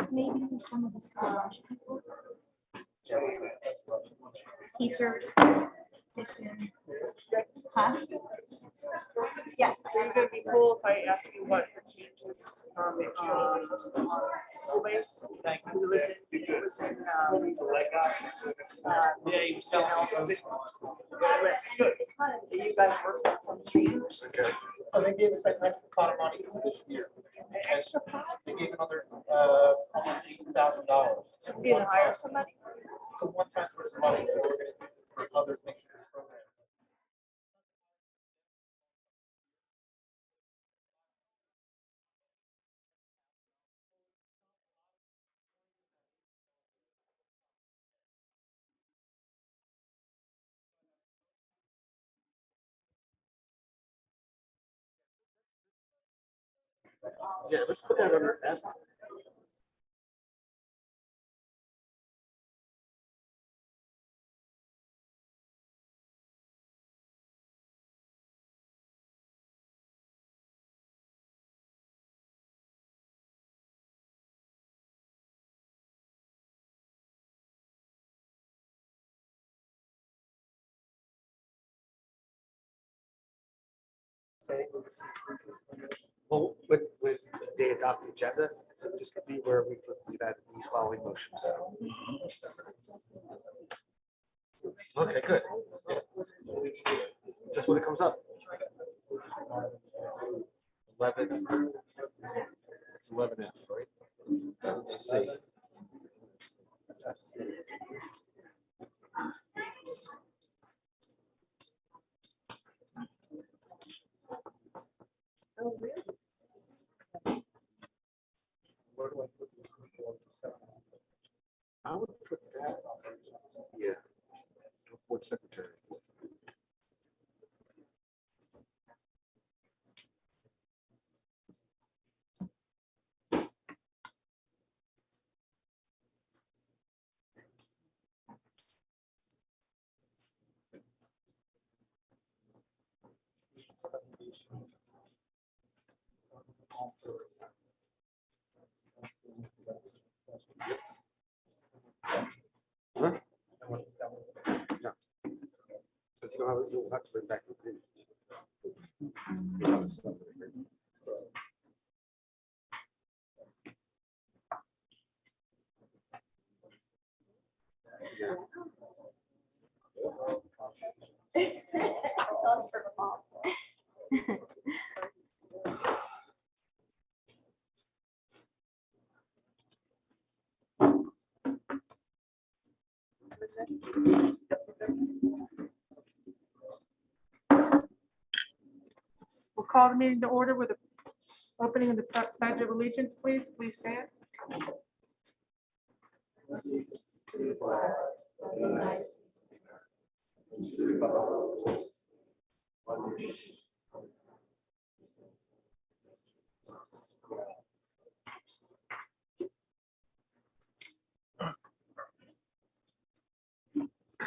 Because maybe some of the school lunch people, teachers, addition. Huh? Yes. Are you gonna be cool if I ask you what the changes from school based? Because it was in list. That you guys worked on some change. Okay. Oh, they gave us that extra pot of money for this year. An extra pot? They gave another almost $8,000. So we're gonna hire somebody? It's a one-time source of money, so we're gonna use it for other things in the program. Yeah, let's put that under F. Well, when they adopt the agenda, so this could be where we put that these following motions. Okay, good. Yeah. Just when it comes up. 11. It's 11F, right? C. Oh, really? Where do I put this? I would put that, yeah, board secretary. Huh? No. But you'll have to bring back the opinion. Yeah. It's all for the mom. We'll call the meeting to order with the opening of the Pledge of Allegiance, please. Please stand.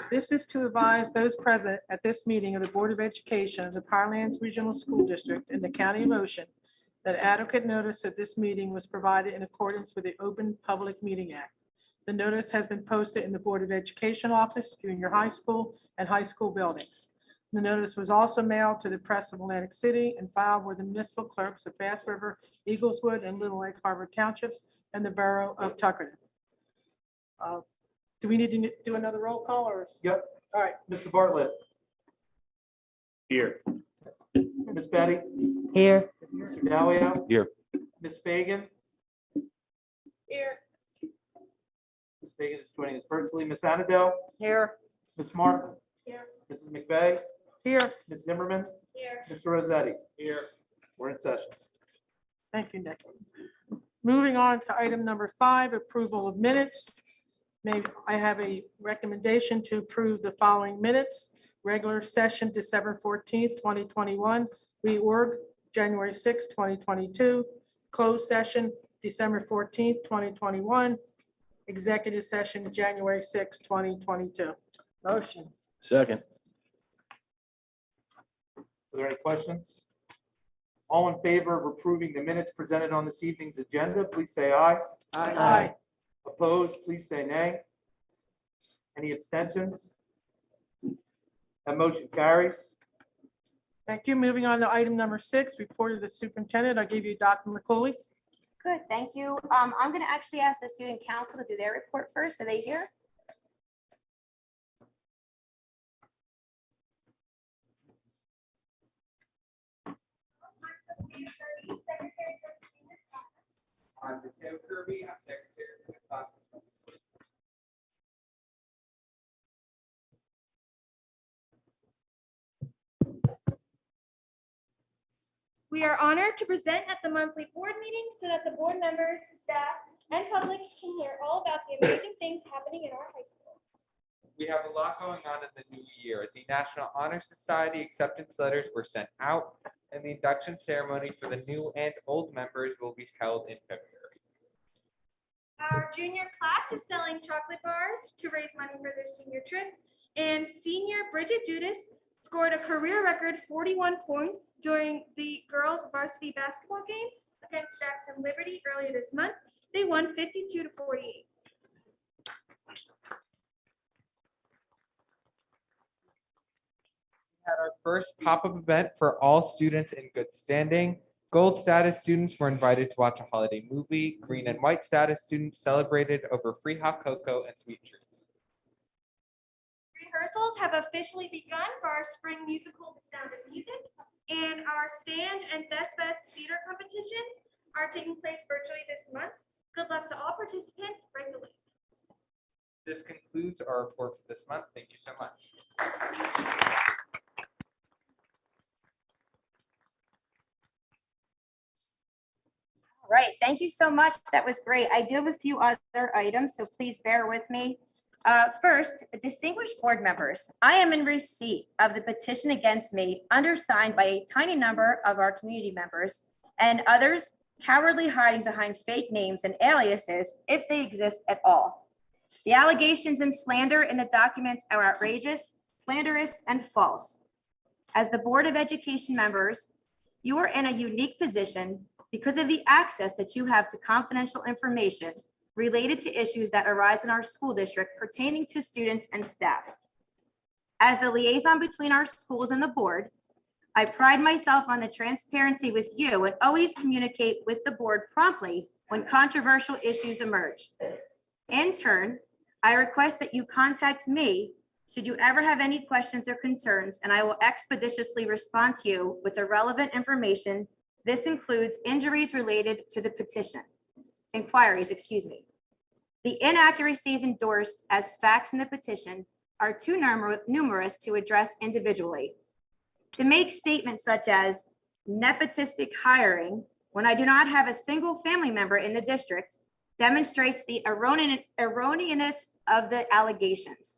This is to advise those present at this meeting of the Board of Education of the Pinelands Regional School District in the County of Ocean that adequate notice of this meeting was provided in accordance with the Open Public Meeting Act. The notice has been posted in the Board of Education office, junior high school, and high school buildings. The notice was also mailed to the press of Atlantic City and filed with the municipal clerks of Bass River, Eagleswood, and Little Lake Harbor Townships and the Borough of Tuckerton. Do we need to do another roll call or? Yep. All right. Mr. Bartlett. Here. Miss Betty. Here. Mr. Dalio. Here. Miss Fagan. Here. Miss Fagan is joining us virtually. Miss Annadelle. Here. Miss Martin. Here. Mrs. McVeigh. Here. Ms. Zimmerman. Here. Mr. Rossetti. Here. We're in session. Thank you, Nick. Moving on to item number 5, approval of minutes. Maybe I have a recommendation to approve the following minutes. Regular session, December 14th, 2021. Reorg, January 6th, 2022. Closed session, December 14th, 2021. Executive session, January 6th, 2022. Motion. Second. Are there any questions? All in favor of approving the minutes presented on this evening's agenda, please say aye. Aye. Opposed, please say nay. Any abstentions? That motion carries. Thank you. Moving on to item number 6, report of the superintendent. I give you Dr. McCauley. Good, thank you. I'm gonna actually ask the student council to do their report first. Are they here? I'm Mateo Kirby, I'm secretary for the class of 2020. We are honored to present at the monthly board meeting so that the board members, staff, and public can hear all about the amazing things happening in our high school. We have a lot going on in the new year. The National Honor Society acceptance letters were sent out, and the induction ceremony for the new and old members will be held in February. Our junior class is selling chocolate bars to raise money for their senior trip, and senior Bridget Judas scored a career record 41 points during the girls varsity basketball game against Jackson Liberty earlier this month. They won 52-48. Had our first pop-up event for all students in good standing. Gold status students were invited to watch a holiday movie. Green and white status students celebrated over free hot cocoa and sweet treats. Rehearsals have officially begun for our spring musical, The Sound of Music, and our stand and Fest theater competitions are taking place virtually this month. Good luck to all participants. Break the link. This concludes our report for this month. Thank you so much. All right, thank you so much. That was great. I do have a few other items, so please bear with me. First, distinguished board members, I am in receipt of the petition against me undersigned by a tiny number of our community members and others cowardly hiding behind fake names and aliases if they exist at all. The allegations and slander in the documents are outrageous, slanderous, and false. As the Board of Education members, you are in a unique position because of the access that you have to confidential information related to issues that arise in our school district pertaining to students and staff. As the liaison between our schools and the board, I pride myself on the transparency with you and always communicate with the board promptly when controversial issues emerge. In turn, I request that you contact me should you ever have any questions or concerns, and I will expeditiously respond to you with the relevant information. This includes injuries related to the petition. Inquiries, excuse me. The inaccuracies endorsed as facts in the petition are too numerous to address individually. To make statements such as nepotistic hiring when I do not have a single family member in the district demonstrates the erroneousness of the allegations.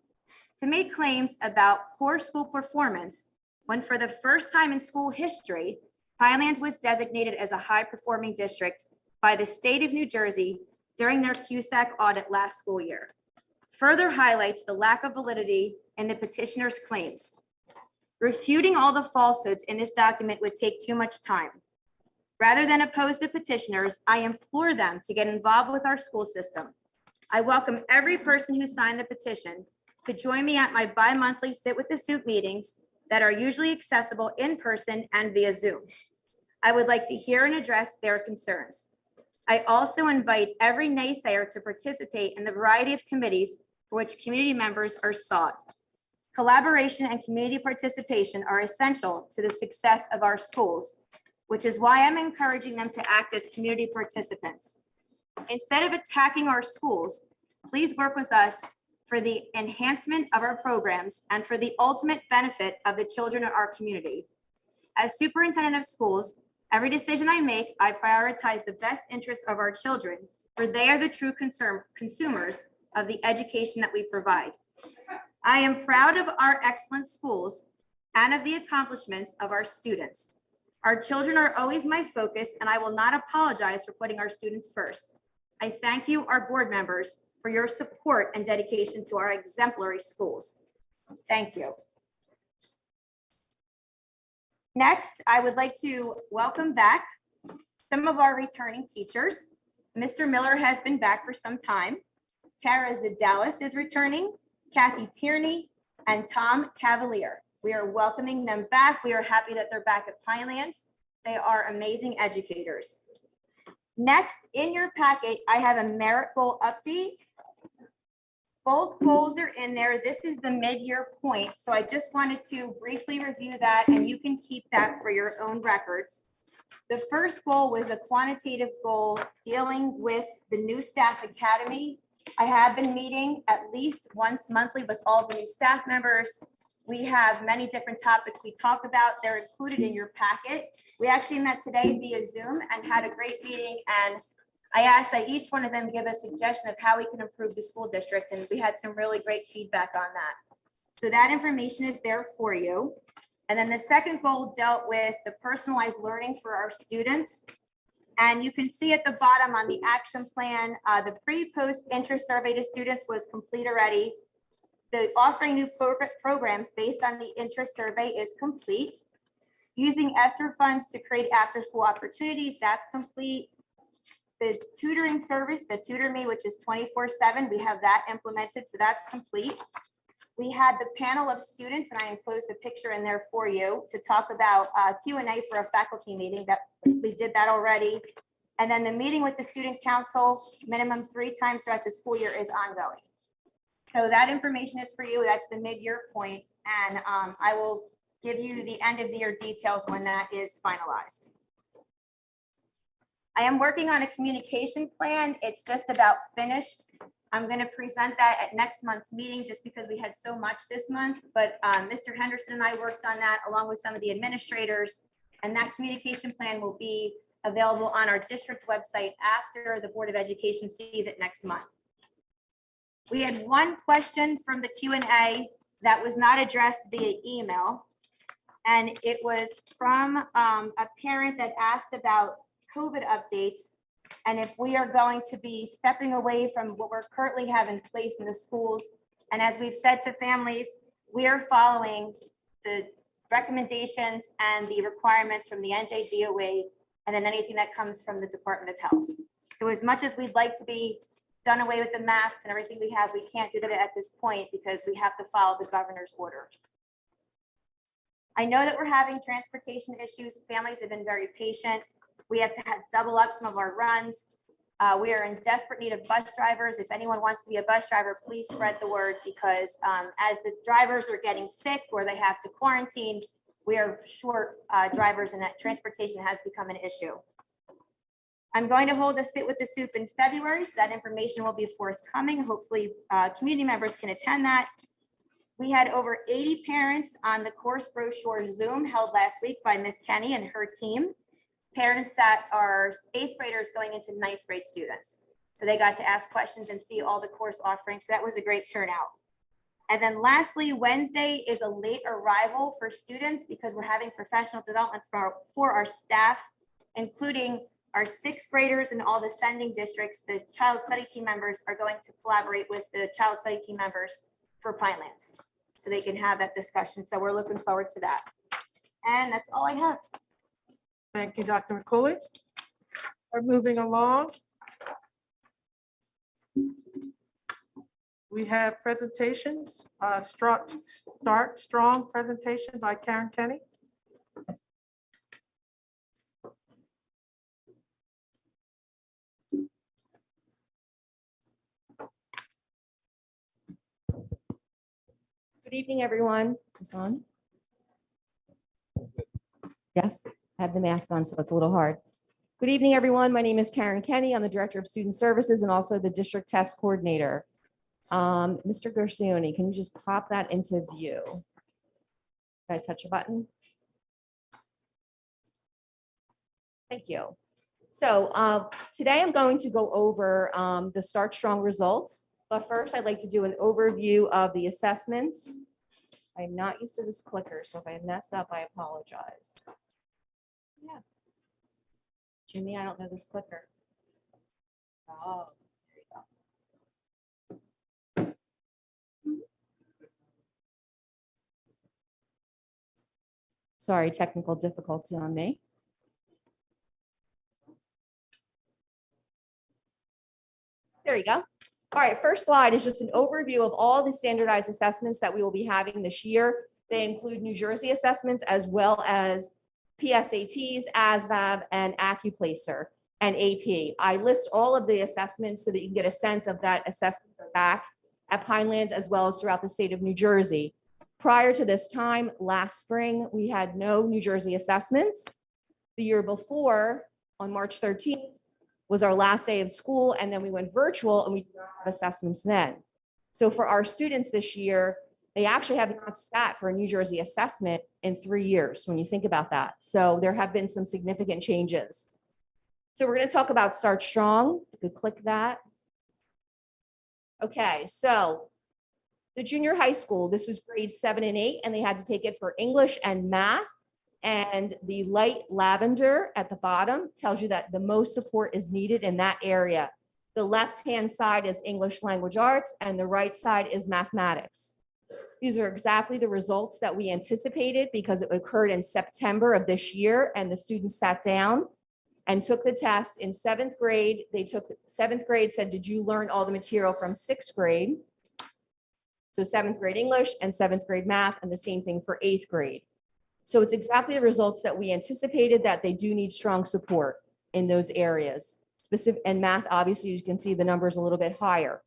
To make claims about poor school performance when for the first time in school history, Pinelands was designated as a high-performing district by the state of New Jersey during their QSAC audit last school year, further highlights the lack of validity in the petitioner's claims. Refuting all the falsehoods in this document would take too much time. Rather than oppose the petitioners, I implore them to get involved with our school system. I welcome every person who signed the petition to join me at my bi-monthly Sit with the Soup meetings that are usually accessible in person and via Zoom. I would like to hear and address their concerns. I also invite every naysayer to participate in the variety of committees for which community members are sought. Collaboration and community participation are essential to the success of our schools, which is why I'm encouraging them to act as community participants. Instead of attacking our schools, please work with us for the enhancement of our programs and for the ultimate benefit of the children of our community. As superintendent of schools, every decision I make, I prioritize the best interests of our children, for they are the true consumers of the education that we provide. I am proud of our excellent schools and of the accomplishments of our students. Our children are always my focus, and I will not apologize for putting our students first. I thank you, our board members, for your support and dedication to our exemplary schools. Thank you. Next, I would like to welcome back some of our returning teachers. Mr. Miller has been back for some time. Tara Zadalis is returning, Kathy Tierney, and Tom Cavalier. We are welcoming them back. We are happy that they're back at Pinelands. They are amazing educators. Next, in your packet, I have a merit goal update. Both goals are in there. This is the mid-year point. So I just wanted to briefly review that, and you can keep that for your own records. The first goal was a quantitative goal dealing with the new staff academy. I have been meeting at least once monthly with all the new staff members. We have many different topics we talk about. They're included in your packet. We actually met today via Zoom and had a great meeting, and I asked that each one of them give a suggestion of how we can improve the school district, and we had some really great feedback on that. So that information is there for you. And then the second goal dealt with the personalized learning for our students. And you can see at the bottom on the action plan, the pre-post interest survey to students was complete already. The offering new programs based on the interest survey is complete. Using ESSER funds to create after-school opportunities, that's complete. The tutoring service, the Tutor Me, which is 24/7, we have that implemented, so that's complete. We had the panel of students, and I enclosed the picture in there for you to talk about Q&A for a faculty meeting. That we did that already. And then the meeting with the student council, minimum 3 times throughout the school year, is ongoing. So that information is for you. That's the mid-year point, and I will give you the end of the year details when that is finalized. I am working on a communication plan. It's just about finished. I'm going to present that at next month's meeting just because we had so much this month. But Mr. Henderson and I worked on that along with some of the administrators. And that communication plan will be available on our district website after the Board of Education sees it next month. We had one question from the Q&A that was not addressed via email. And it was from a parent that asked about COVID updates, and if we are going to be stepping away from what we're currently have in place in the schools. And as we've said to families, we are following the recommendations and the requirements from the NJDOA, and then anything that comes from the Department of Health. So as much as we'd like to be done away with the masks and everything we have, we can't do that at this point because we have to follow the governor's order. I know that we're having transportation issues. Families have been very patient. We have to double up some of our runs. We are in desperate need of bus drivers. If anyone wants to be a bus driver, please spread the word, because as the drivers are getting sick or they have to quarantine, we are short drivers, and that transportation has become an issue. I'm going to hold a Sit with the Soup in February, so that information will be forthcoming. Hopefully community members can attend that. We had over 80 parents on the course brochure Zoom held last week by Ms. Kenny and her team. Parents that are 8th graders going into 9th grade students. So they got to ask questions and see all the course offerings. So that was a great turnout. And then lastly, Wednesday is a late arrival for students because we're having professional development for our staff, including our 6th graders and all the sending districts. The child study team members are going to collaborate with the child study team members for Pinelands, so they can have that discussion. So we're looking forward to that. And that's all I have. Thank you, Dr. McCooley. We're moving along. We have presentations. Start strong presentation by Karen Kenny. Good evening, everyone. Is this on? Yes, I have the mask on, so it's a little hard. Good evening, everyone. My name is Karen Kenny. I'm the Director of Student Services and also the District Test Coordinator. Mr. Gersioni, can you just pop that into view? Can I touch a button? Thank you. So today I'm going to go over the Start Strong results. But first, I'd like to do an overview of the assessments. I'm not used to this clicker, so if I mess up, I apologize. Yeah. Jimmy, I don't know this clicker. Oh, there you go. Sorry, technical difficulty on me. There you go. All right, first slide is just an overview of all the standardized assessments that we will be having this year. They include New Jersey assessments as well as PSATs, ASVAB, and AccuPlacer and AP. I list all of the assessments so that you can get a sense of that assessments are back at Pinelands as well as throughout the state of New Jersey. Prior to this time, last spring, we had no New Jersey assessments. The year before, on March 13th, was our last day of school, and then we went virtual and we did not have assessments then. So for our students this year, they actually have not sat for a New Jersey assessment in 3 years, when you think about that. So there have been some significant changes. So we're going to talk about Start Strong. You could click that. Okay, so the junior high school, this was grades 7 and 8, and they had to take it for English and math. And the light lavender at the bottom tells you that the most support is needed in that area. The left-hand side is English language arts, and the right side is mathematics. These are exactly the results that we anticipated because it occurred in September of this year, and the students sat down and took the test in 7th grade. They took 7th grade, said, did you learn all the material from 6th grade? So 7th grade English and 7th grade math, and the same thing for 8th grade. So it's exactly the results that we anticipated, that they do need strong support in those areas. Specific and math, obviously, you can see the numbers a little bit higher.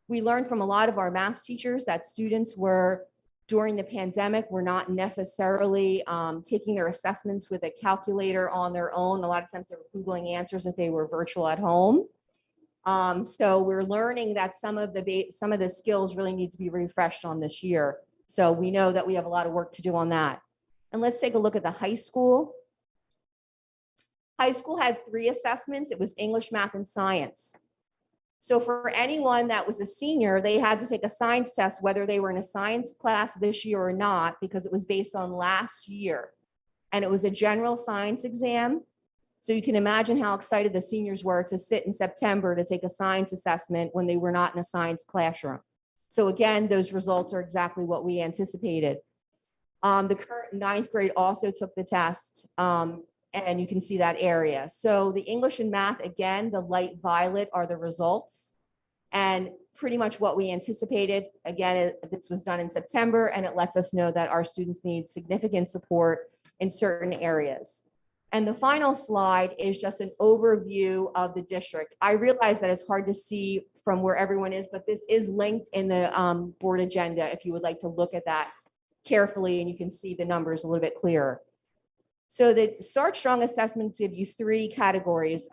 We learned from a lot of our math teachers that students were, during the pandemic, were not necessarily taking their assessments with a calculator on their own. A lot of times they were Googling answers if they were virtual at home. So we're learning that some of the skills really need to be refreshed on this year. So we know that we have a lot of work to do on that. And let's take a look at the high school. High school had 3 assessments. It was English, math, and science. So for anyone that was a senior, they had to take a science test, whether they were in a science class this year or not, because it was based on last year. And it was a general science exam. So you can imagine how excited the seniors were to sit in September to take a science assessment when they were not in a science classroom. So again, those results are exactly what we anticipated. The current 9th grade also took the test, and you can see that area. So the English and math, again, the light violet are the results, and pretty much what we anticipated. Again, this was done in September, and it lets us know that our students need significant support in certain areas. And the final slide is just an overview of the district. I realize that it's hard to see from where everyone is, but this is linked in the board agenda if you would like to look at that carefully, and you can see the numbers a little bit clearer. So the Start Strong assessments give you 3 categories: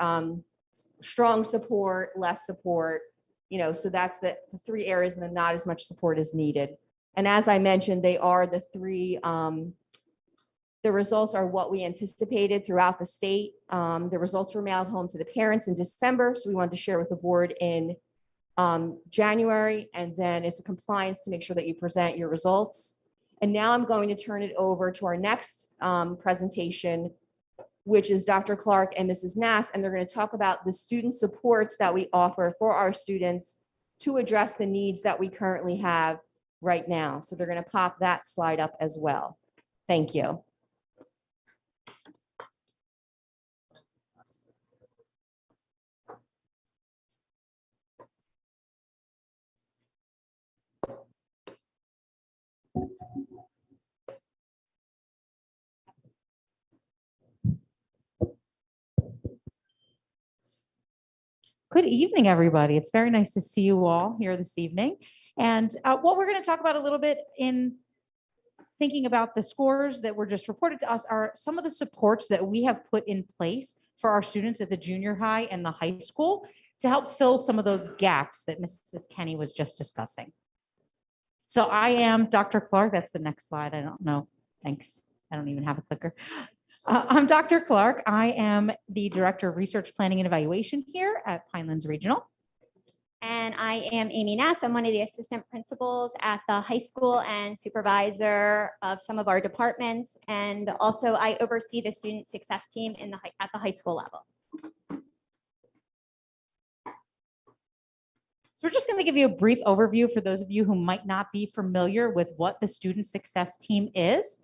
strong support, less support, so that's the 3 areas, and then not as much support is needed. And as I mentioned, they are the 3, the results are what we anticipated throughout the state. The results were mailed home to the parents in December, so we wanted to share with the board in January, and then it's a compliance to make sure that you present your results. And now I'm going to turn it over to our next presentation, which is Dr. Clark and Mrs. Nass, and they're going to talk about the student supports that we offer for our students to address the needs that we currently have right now. So they're going to pop that slide up as well. Thank you. Good evening, everybody. It's very nice to see you all here this evening. And what we're going to talk about a little bit in thinking about the scores that were just reported to us are some of the supports that we have put in place for our students at the junior high and the high school to help fill some of those gaps that Mrs. Kenny was just discussing. So I am Dr. Clark. That's the next slide. I don't know. Thanks. I don't even have a clicker. I'm Dr. Clark. I am the Director of Research Planning and Evaluation here at Pinelands Regional. And I am Amy Nass. I'm one of the assistant principals at the high school and supervisor of some of our departments. And also I oversee the student success team at the high school level. So we're just going to give you a brief overview for those of you who might not be familiar with what the student success team is.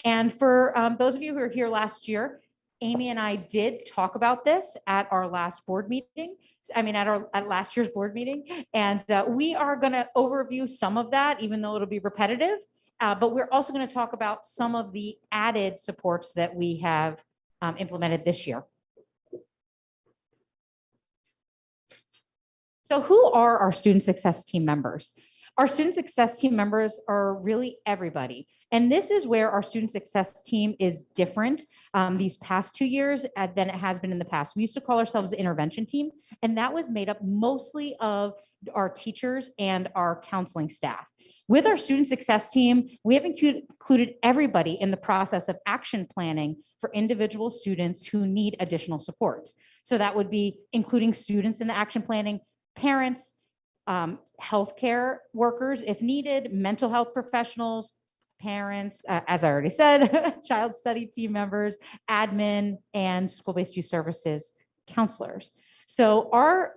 And for those of you who were here last year, Amy and I did talk about this at our last board meeting. At last year's board meeting. And we are going to overview some of that, even though it'll be repetitive. But we're also going to talk about some of the added supports that we have implemented this year. So who are our student success team members? Our student success team members are really everybody. And this is where our student success team is different these past 2 years than it has been in the past. We used to call ourselves the intervention team, and that was made up mostly of our teachers and our counseling staff. With our student success team, we have included everybody in the process of action planning for individual students who need additional supports. So that would be including students in the action planning, parents, healthcare workers, if needed, mental health professionals, parents, as I already said, child study team members, admin, and school-based youth services counselors. So our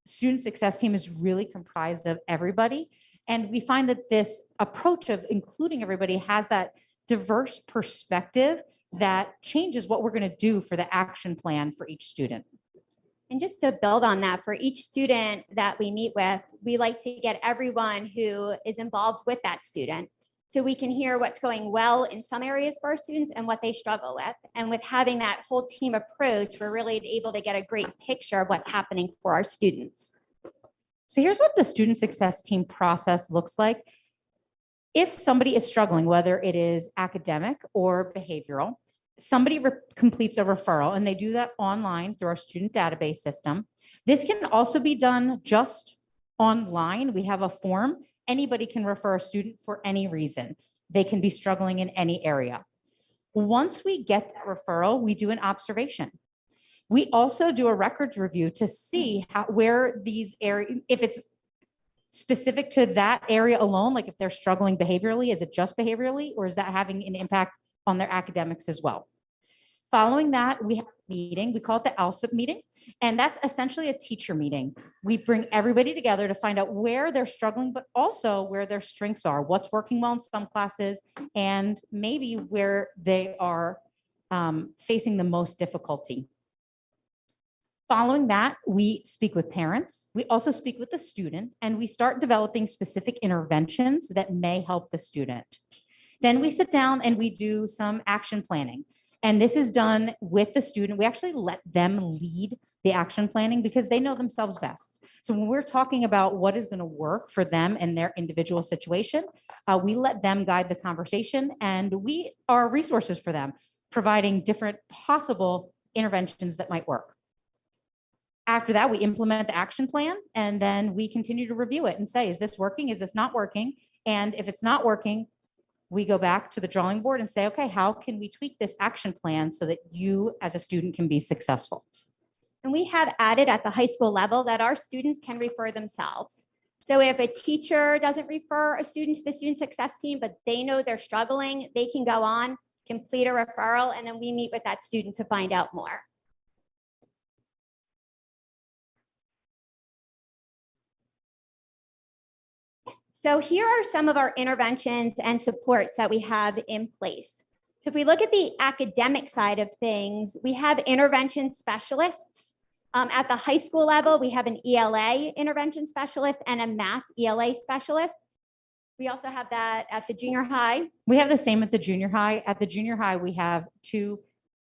student success team is really comprised of everybody. And we find that this approach of including everybody has that diverse perspective that changes what we're going to do for the action plan for each student. And just to build on that, for each student that we meet with, we like to get everyone who is involved with that student, so we can hear what's going well in some areas for our students and what they struggle with. And with having that whole team approach, we're really able to get a great picture of what's happening for our students. So here's what the student success team process looks like. If somebody is struggling, whether it is academic or behavioral, somebody completes a referral, and they do that online through our student database system. This can also be done just online. We have a form. Anybody can refer a student for any reason. They can be struggling in any area. Once we get that referral, we do an observation. We also do a records review to see where these areas, if it's specific to that area alone, like if they're struggling behaviorally, is it just behaviorally, or is that having an impact on their academics as well? Following that, we have a meeting. We call it the ALSIP meeting, and that's essentially a teacher meeting. We bring everybody together to find out where they're struggling, but also where their strengths are, what's working well in some classes, and maybe where they are facing the most difficulty. Following that, we speak with parents. We also speak with the student, and we start developing specific interventions that may help the student. Then we sit down and we do some action planning. And this is done with the student. We actually let them lead the action planning because they know themselves best. So when we're talking about what is going to work for them and their individual situation, we let them guide the conversation, and we are resources for them, providing different possible interventions that might work. After that, we implement the action plan, and then we continue to review it and say, is this working? Is this not working? And if it's not working, we go back to the drawing board and say, okay, how can we tweak this action plan so that you as a student can be successful? And we have added at the high school level that our students can refer themselves. So if a teacher doesn't refer a student to the student success team, but they know they're struggling, they can go on, complete a referral, and then we meet with that student to find out more. So here are some of our interventions and supports that we have in place. So if we look at the academic side of things, we have intervention specialists. At the high school level, we have an ELA intervention specialist and a math ELA specialist. We also have that at the junior high. We have the same at the junior high. At the junior high, we have 2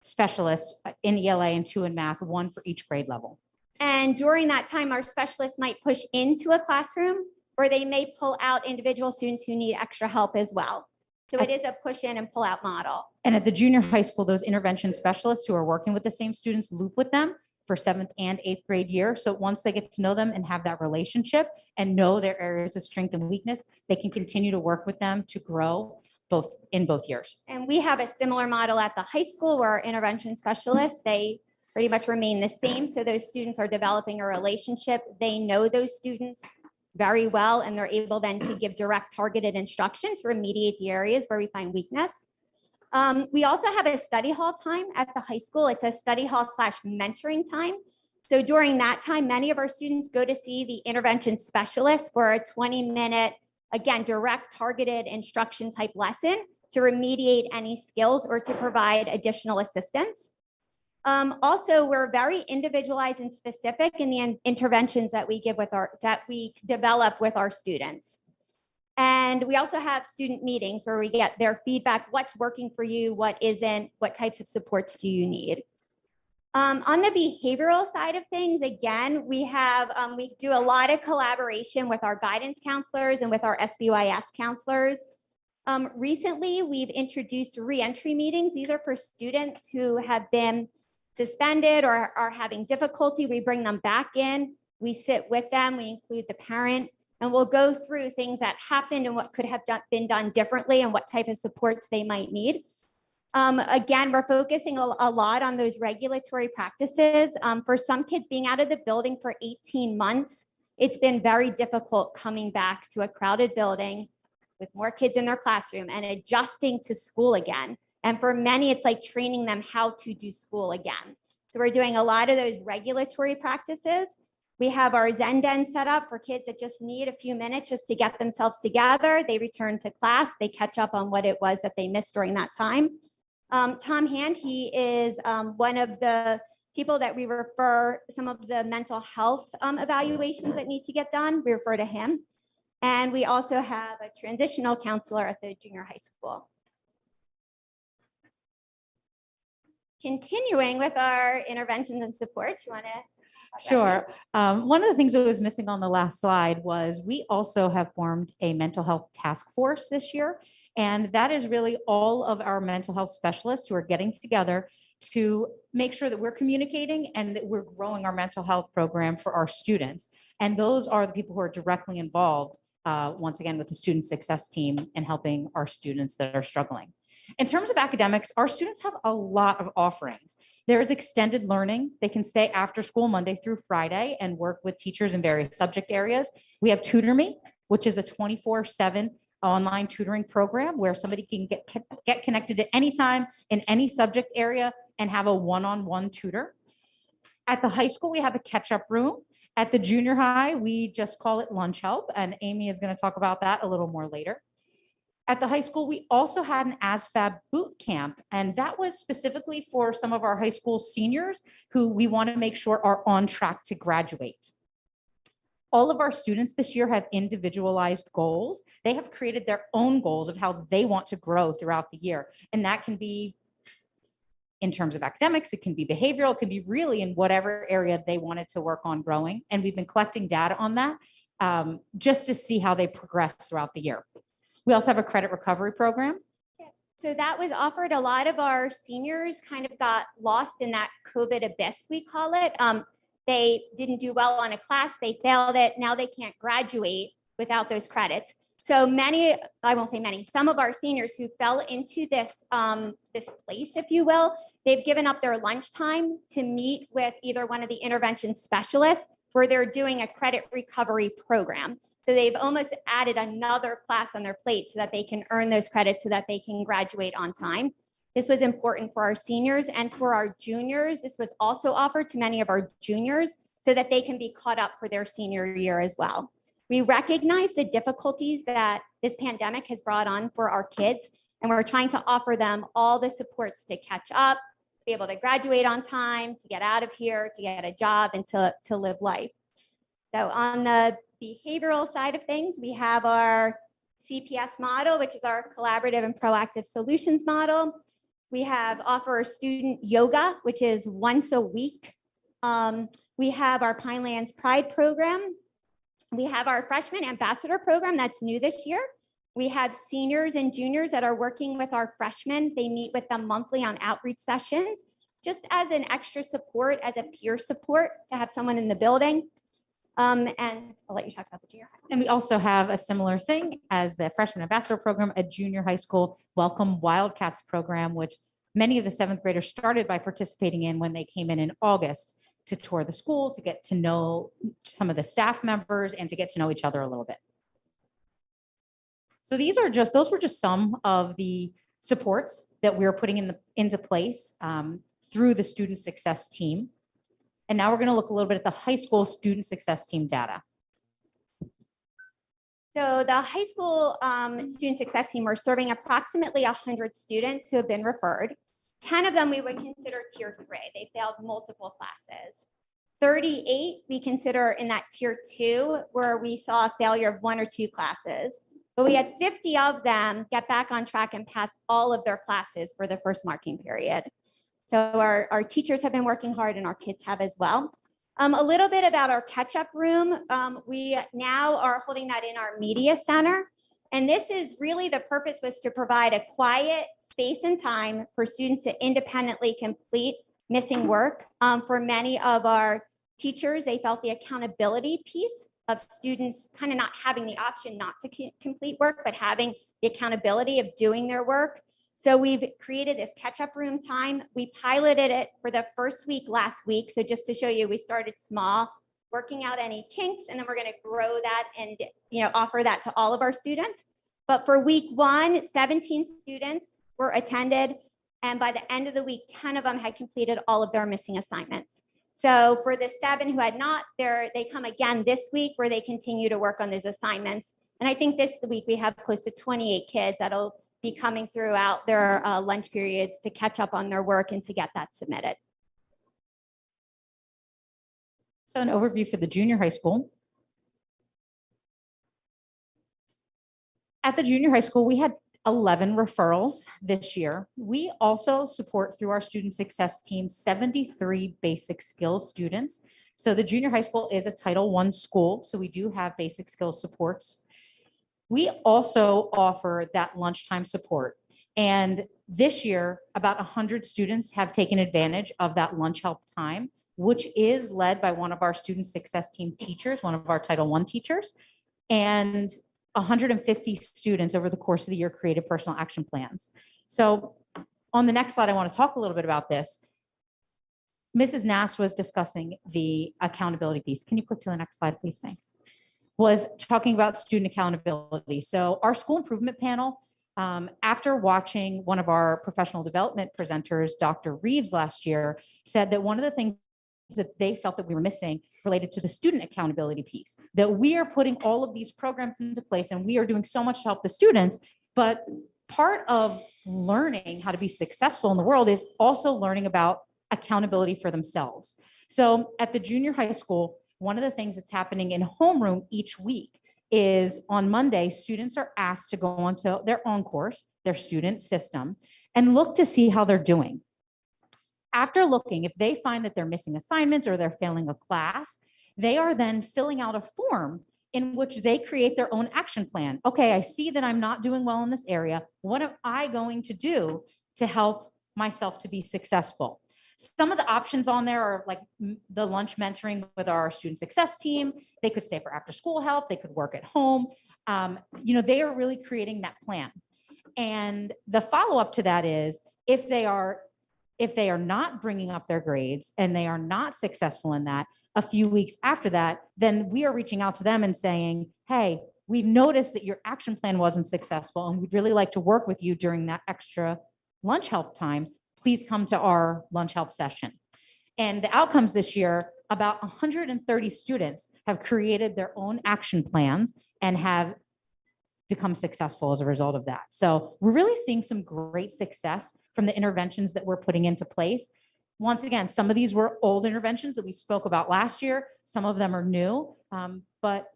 specialists in ELA and 2 in math, 1 for each grade level. And during that time, our specialists might push into a classroom, or they may pull out individual students who need extra help as well. So it is a push in and pull out model. And at the junior high school, those intervention specialists who are working with the same students loop with them for 7th and 8th grade year. So once they get to know them and have that relationship and know their areas of strength and weakness, they can continue to work with them to grow in both years. And we have a similar model at the high school where our intervention specialists, they pretty much remain the same. So those students are developing a relationship. They know those students very well, and they're able then to give direct targeted instruction to remediate the areas where we find weakness. We also have a study hall time at the high school. It's a study hall / mentoring time. So during that time, many of our students go to see the intervention specialist for a 20-minute, again, direct targeted instruction type lesson to remediate any skills or to provide additional assistance. Also, we're very individualized and specific in the interventions that we develop with our students. And we also have student meetings where we get their feedback, what's working for you, what isn't, what types of supports do you need. On the behavioral side of things, again, we do a lot of collaboration with our guidance counselors and with our SBYS counselors. Recently, we've introduced reentry meetings. These are for students who have been suspended or are having difficulty. We bring them back in, we sit with them, we include the parent, and we'll go through things that happened and what could have been done differently and what type of supports they might need. Again, we're focusing a lot on those regulatory practices. For some kids being out of the building for 18 months, it's been very difficult coming back to a crowded building with more kids in their classroom and adjusting to school again. And for many, it's like training them how to do school again. So we're doing a lot of those regulatory practices. We have our Zen Den set up for kids that just need a few minutes just to get themselves together. They return to class, they catch up on what it was that they missed during that time. Tom Hand, he is one of the people that we refer some of the mental health evaluations that need to get done. We refer to him. And we also have a transitional counselor at the junior high school. Continuing with our interventions and supports, you want to? Sure. One of the things that was missing on the last slide was we also have formed a mental health task force this year. And that is really all of our mental health specialists who are getting together to make sure that we're communicating and that we're growing our mental health program for our students. And those are the people who are directly involved, once again, with the student success team and helping our students that are struggling. In terms of academics, our students have a lot of offerings. There is extended learning. They can stay after school Monday through Friday and work with teachers in various subject areas. We have Tutor Me, which is a 24/7 online tutoring program where somebody can get connected at any time in any subject area and have a one-on-one tutor. At the high school, we have a catch-up room. At the junior high, we just call it lunch help, and Amy is going to talk about that a little more later. At the high school, we also had an ASVAB boot camp, and that was specifically for some of our high school seniors who we want to make sure are on track to graduate. All of our students this year have individualized goals. They have created their own goals of how they want to grow throughout the year. And that can be in terms of academics, it can be behavioral, it can be really in whatever area they wanted to work on growing. And we've been collecting data on that just to see how they progress throughout the year. We also have a credit recovery program. So that was offered. A lot of our seniors kind of got lost in that COVID abyss, we call it. They didn't do well on a class, they failed it. Now they can't graduate without those credits. So many, I won't say many, some of our seniors who fell into this, this place, if you will, they've given up their lunchtime to meet with either one of the intervention specialists where they're doing a credit recovery program. So they've almost added another class on their plate so that they can earn those credits so that they can graduate on time. This was important for our seniors and for our juniors. This was also offered to many of our juniors so that they can be caught up for their senior year as well. We recognize the difficulties that this pandemic has brought on for our kids, and we're trying to offer them all the supports to catch up, to be able to graduate on time, to get out of here, to get a job, and to live life. So on the behavioral side of things, we have our CPS model, which is our collaborative and proactive solutions model. We have offer student yoga, which is once a week. We have our Pinelands Pride program. We have our freshman ambassador program that's new this year. We have seniors and juniors that are working with our freshmen. They meet with them monthly on outreach sessions, just as an extra support, as a peer support to have someone in the building. And I'll let you talk about the junior high. And we also have a similar thing as the freshman ambassador program, a junior high school welcome Wildcats program, which many of the seventh graders started by participating in when they came in August to tour the school, to get to know some of the staff members and to get to know each other a little bit. So those were just some of the supports that we're putting into place through the student success team. And now we're going to look a little bit at the high school student success team data. So the high school student success team, we're serving approximately 100 students who have been referred. 10 of them we would consider tier 3. They failed multiple classes. 38 we consider in that tier 2, where we saw a failure of 1 or 2 classes. But we had 50 of them get back on track and pass all of their classes for the first marking period. So our teachers have been working hard and our kids have as well. A little bit about our catch-up room. We now are holding that in our media center. And this is really, the purpose was to provide a quiet space and time for students to independently complete missing work. For many of our teachers, they felt the accountability piece of students kind of not having the option not to complete work, but having the accountability of doing their work. So we've created this catch-up room time. We piloted it for the first week last week. So just to show you, we started small, working out any kinks, and then we're going to grow that and offer that to all of our students. But for week 1, 17 students were attended, and by the end of the week, 10 of them had completed all of their missing assignments. So for the 7 who had not, they come again this week, where they continue to work on those assignments. And I think this week we have close to 28 kids that'll be coming throughout their lunch periods to catch up on their work and to get that submitted. So an overview for the junior high school. At the junior high school, we had 11 referrals this year. We also support, through our student success team, 73 basic skills students. So the junior high school is a Title I school, so we do have basic skills supports. We also offer that lunchtime support. And this year, about 100 students have taken advantage of that lunch help time, which is led by one of our student success team teachers, one of our Title I teachers. And 150 students over the course of the year created personal action plans. So on the next slide, I want to talk a little bit about this. Mrs. Nass was discussing the accountability piece. Can you click to the next slide, please? Thanks. Was talking about student accountability. So our school improvement panel, after watching one of our professional development presenters, Dr. Reeves, last year, said that one of the things that they felt that we were missing related to the student accountability piece, that we are putting all of these programs into place and we are doing so much to help the students, but part of learning how to be successful in the world is also learning about accountability for themselves. So at the junior high school, one of the things that's happening in homeroom each week is on Monday, students are asked to go onto their own course, their student system, and look to see how they're doing. After looking, if they find that they're missing assignments or they're failing a class, they are then filling out a form in which they create their own action plan. Okay, I see that I'm not doing well in this area. What am I going to do to help myself to be successful? Some of the options on there are like the lunch mentoring with our student success team. They could stay for after school help. They could work at home. They are really creating that plan. And the follow-up to that is if they are not bringing up their grades and they are not successful in that, a few weeks after that, then we are reaching out to them and saying, hey, we've noticed that your action plan wasn't successful and we'd really like to work with you during that extra lunch help time. Please come to our lunch help session. And the outcomes this year, about 130 students have created their own action plans and have become successful as a result of that. So we're really seeing some great success from the interventions that we're putting into place. Once again, some of these were old interventions that we spoke about last year. Some of them are new, but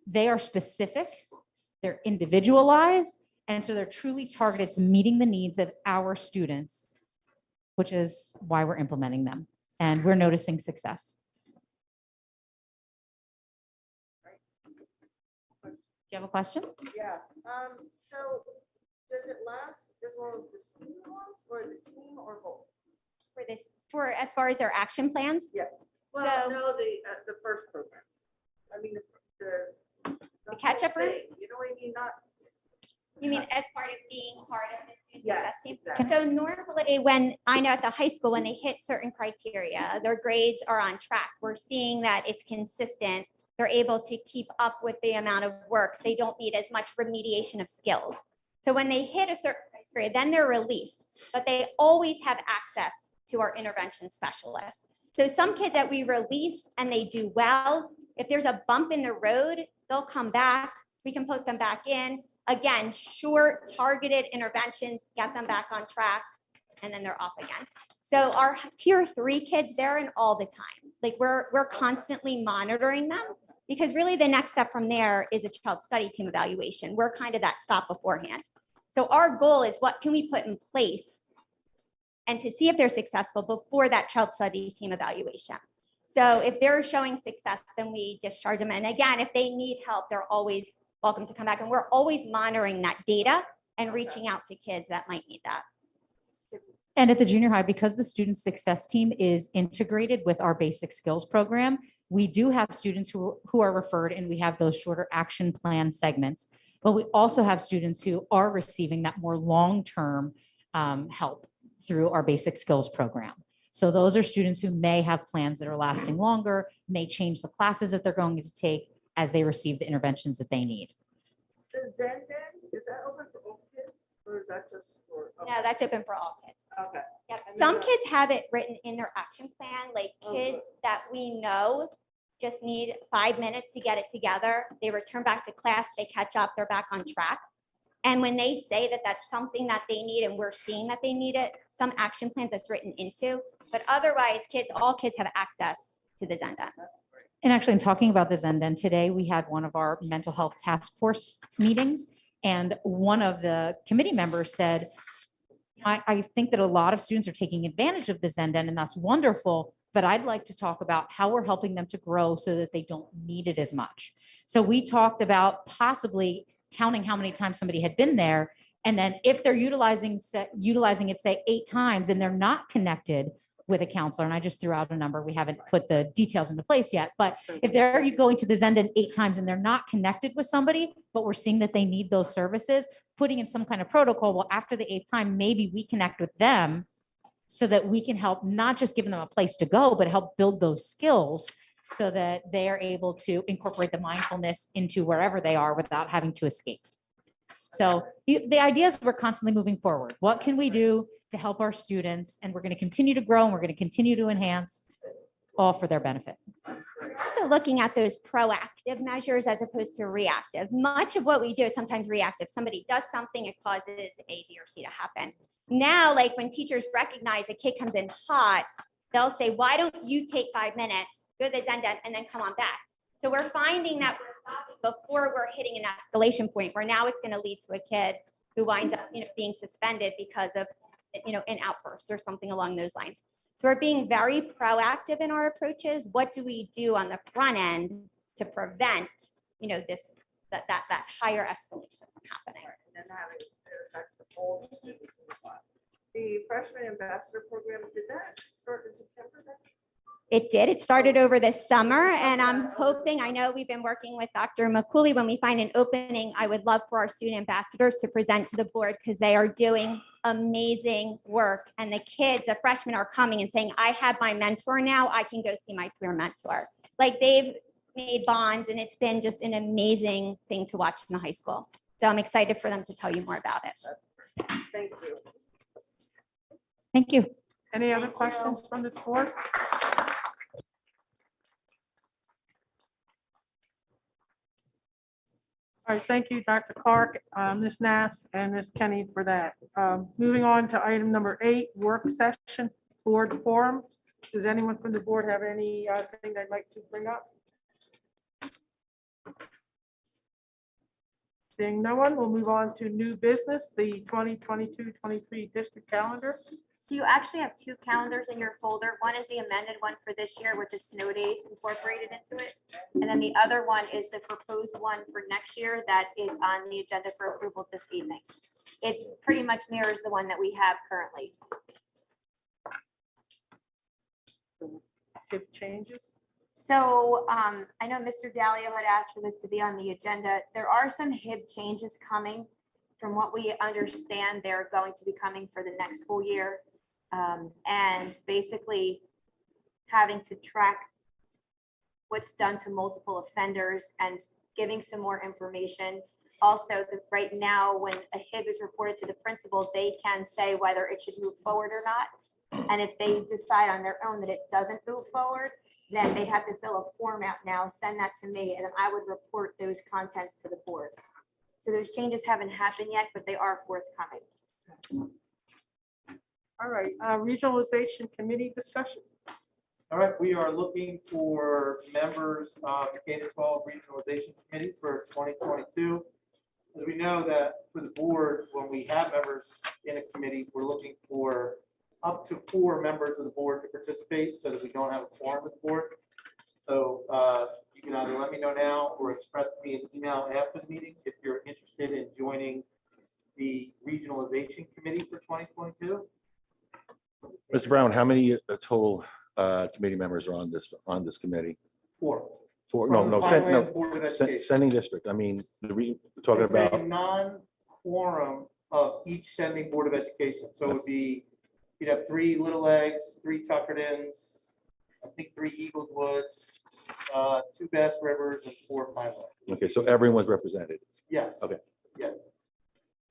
they are specific, they're individualized, and so they're truly targeted to meeting the needs of our students, which is why we're implementing them. And we're noticing success. Do you have a question? Yeah, so does it last as long as the student wants or the team or both? For as far as their action plans? Yeah. Well, So- no, the first program. I mean, the catch-up whole room? thing, you know what I mean? Not. You mean as part of being part of the student Yes, success team? exactly. So normally when I know at the high school, when they hit certain criteria, their grades are on track. We're seeing that it's consistent. They're able to keep up with the amount of work. They don't need as much remediation of skills. So when they hit a certain criteria, then they're released, but they always have access to our intervention specialists. So some kids that we release and they do well, if there's a bump in the road, they'll come back. We can put them back in. Again, short targeted interventions, get them back on track. and then they're off again. So our tier 3 kids, they're in all the time. Like we're constantly monitoring them because really the next step from there is a child study team evaluation. We're kind of that stop beforehand. So our goal is what can we put in place and to see if they're successful before that child study team evaluation. So if they're showing success, then we discharge them. And again, if they need help, they're always welcome to come back. And we're always monitoring that data and reaching out to kids that might need that. And at the junior high, because the student success team is integrated with our basic skills program, we do have students who are referred and we have those shorter action plan segments. But we also have students who are receiving that more long-term help through our basic skills program. So those are students who may have plans that are lasting longer, may change the classes that they're going to take as they receive the interventions that they need. The Zen Den, is that open for all kids or is that just for? No, that's open for all kids. Okay. Yep. And then Some that- kids have it written in their action plan, like Okay. kids that we know just need 5 minutes to get it together. They return back to class, they catch up, they're back on track. And when they say that that's something that they need and we're seeing that they need it, some action plans that's written into, but otherwise all kids have access to the Zenda. And actually, in talking about the Zenden today, we had one of our mental health task force meetings. And one of the committee members said, I think that a lot of students are taking advantage of the Zenden and that's wonderful, but I'd like to talk about how we're helping them to grow so that they don't need it as much. So we talked about possibly counting how many times somebody had been there. And then if they're utilizing it, say 8 times and they're not connected with a counselor, and I just threw out a number, we haven't put the details into place yet, but if they're going to the Zenden 8 times and they're not connected with somebody, but we're seeing that they need those services, putting in some kind of protocol, well, after the 8th time, maybe we connect with them so that we can help not just giving them a place to go, but help build those skills so that they are able to incorporate the mindfulness into wherever they are without having to escape. So the idea is we're constantly moving forward. What can we do to help our students? And we're going to continue to grow and we're going to continue to enhance, all for their benefit. Also looking at those proactive measures as opposed to reactive. Much of what we do is sometimes reactive. Somebody does something, it causes A, B, or C to happen. Now, like when teachers recognize a kid comes in hot, they'll say, why don't you take 5 minutes, go to the Zenda, and then come on back. So we're finding that we're stopping before we're hitting an escalation point where now it's going to lead to a kid who winds up being suspended because of an outburst or something along those lines. So we're being very proactive in our approaches. What do we do on the front end to prevent, that higher escalation from happening? And then having it affect all the students in the class. The freshman ambassador program, did that start in September then? It did. It started over this summer, and I'm hoping, I know we've been working with Dr. McCooley. When we find an opening, I would love for our student ambassadors to present to the board because they are doing amazing work. And the kids, the freshmen are coming and saying, I have my mentor now. I can go see my peer mentor. Like they've made bonds, and it's been just an amazing thing to watch in the high school. So I'm excited for them to tell you more about it. Thank you. Thank you. Any other questions from the board? All right, thank you, Dr. Clark, Ms. Nass, and Ms. Kenny for that. Moving on to item number 8, work session, board forum. Does anyone from the board have any thing they'd like to bring up? Seeing no one, we'll move on to new business, the 2022-23 district calendar. So you actually have 2 calendars in your folder. One is the amended one for this year with the snow days incorporated into it. And then the other one is the proposed one for next year that is on the agenda for approval this evening. It pretty much mirrors the one that we have currently. If changes. So I know Mr. Dalio had asked for this to be on the agenda. There are some HIB changes coming. From what we understand, they're going to be coming for the next school year. And basically having to track what's done to multiple offenders and giving some more information. Also, right now, when a HIB is reported to the principal, they can say whether it should move forward or not. And if they decide on their own that it doesn't move forward, then they'd have to fill a form out now, send that to me, and then I would report those contents to the board. So those changes haven't happened yet, but they are forthcoming. All right, regionalization committee discussion. All right, we are looking for members of the K-12 Regionalization Committee for 2022. As we know that for the board, when we have members in a committee, we're looking for up to 4 members of the board to participate so that we don't have a quorum with the board. So you can either let me know now or express me an email after the meeting if you're interested in joining the Regionalization Committee for 2022. Mr. Brown, how many total committee members are on this committee? 4. Four? From the No, Pinelands Board of sen- Education. sending district. I mean, we're talking It's a about, non-quorum of each sending Board of Education. So it would be, you'd have 3 Little Eggs, 3 Tuckertons, I think 3 Eagles Woods, 2 Bass Rivers, and 4 Pinelands. okay, so everyone's represented. Yes. Okay. Yeah.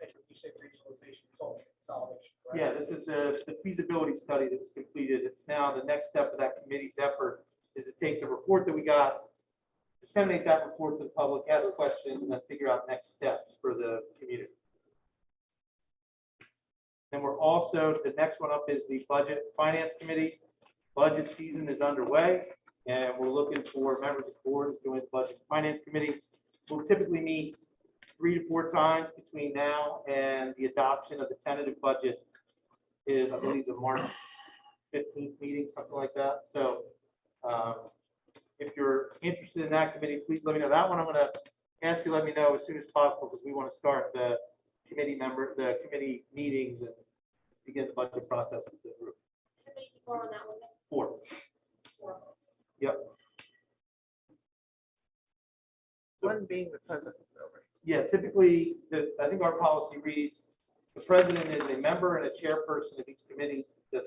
You said regionalization, it's all consolidation. right? Yeah, this is the feasibility study that was completed. It's now the next step of that committee's effort is to take the report that we got, disseminate that report to the public, ask questions, and then figure out next steps for the community. Then we're also, the next one up is the Budget Finance Committee. Budget season is underway, and we're looking for members of the board to join the Budget Finance Committee. We'll typically meet 3 to 4 times between now and the adoption of the tentative budget is, I believe, the March 15th meeting, something like that. So if you're interested in that committee, please let me know. That one I'm going to ask you to let me know as soon as possible because we want to start the committee meetings and begin the budget process with the group. How many people are on that one? 4. Yep. One being the president. Yeah, typically, I think our policy reads, the president is a member and a chairperson of each committee that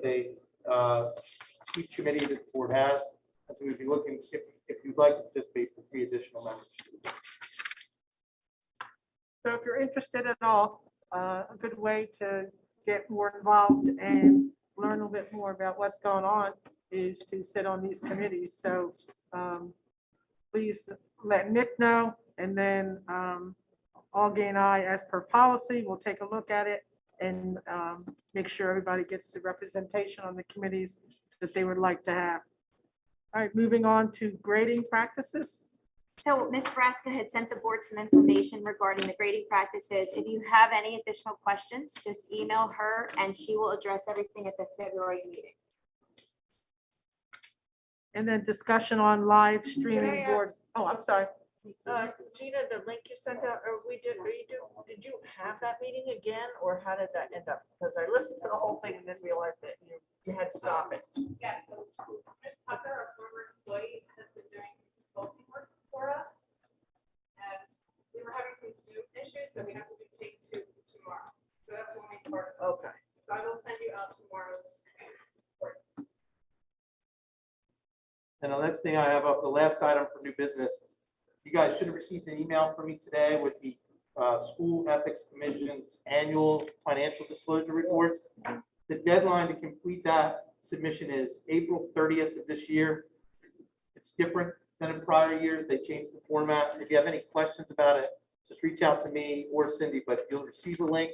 each committee that the board has. And so we'd be looking, if you'd like to participate, for 3 additional members. So if you're interested at all, a good way to get more involved and learn a little bit more about what's going on is to sit on these committees. So please let Nick know, and then Augie and I, as per policy, will take a look at it and make sure everybody gets the representation on the committees that they would like to have. All right, moving on to grading practices. So Ms. Braska had sent the board some information regarding the grading practices. If you have any additional questions, just email her and she will address everything at the February meeting. And then discussion on live Can streaming I board. ask Oh, I'm sorry. Gina, the link you sent out, did you have that meeting again, or how did that end up? Because I listened to the whole thing and then realized that you had to stop it. Yeah, so Ms. Tucker, our former employee, has been doing consulting work for us. And we were having some Zoom issues, so we have to do take 2 tomorrow. So that's only part of it. Okay. So I will send you out tomorrow's. And the next thing I have up, the last item for new business, you guys should have received an email from me today with the School Ethics Commission's annual financial disclosure reports. The deadline to complete that submission is April 30th of this year. It's different than in prior years. They changed the format. If you have any questions about it, just reach out to me or Cindy, but you'll receive a link.